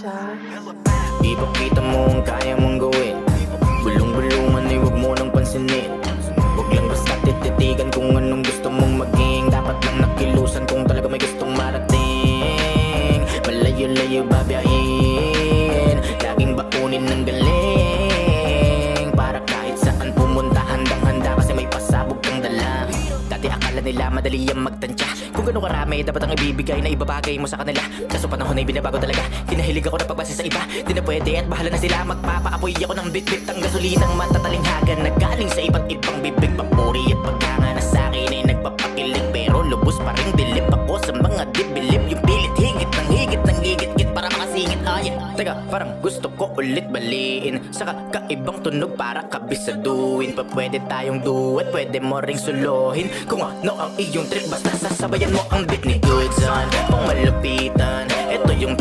siya. Ipakita mo ang kaya mong gawin. Bulong-bulungan ay huwag mo nang pansinin. Huwag lang basta tititigan kung anong gusto mong maging. Dapat lang nakilusan kung talaga may gustong marating. Malayo-layo babiyahin, laging baunin ng galing. Para kahit saan pumunta handang-handa kasi may pasabog kang dala. Dati akala nila madali ang magtansya. Kung gano'ng karami dapat ang ibibigay na ibabagay mo sa kanila. Kaso panahon ay binabago talaga. Kinahilig ako na pagbase sa iba. Di na pwede at bahala na sila. Magpapaapoy ako ng bit-bit ang gasolinang matatalinghagan na galing sa iba't ibang bibig. Papuri at pagkanga na sa'kin ay nagpapakilig. Pero lubos pa rin dilip ako sa mga dibilip. Yung pilit higit ng higit para makasingit. Teka, parang gusto ko ulit baliin sa kakaibang tunog para kabisaduin. Pa pwede tayong duet, pwede mo ring suluhin. Kung ano ang iyong trip, basta sasabayan mo ang beat ni Good Son. Kung malupitan, ito yung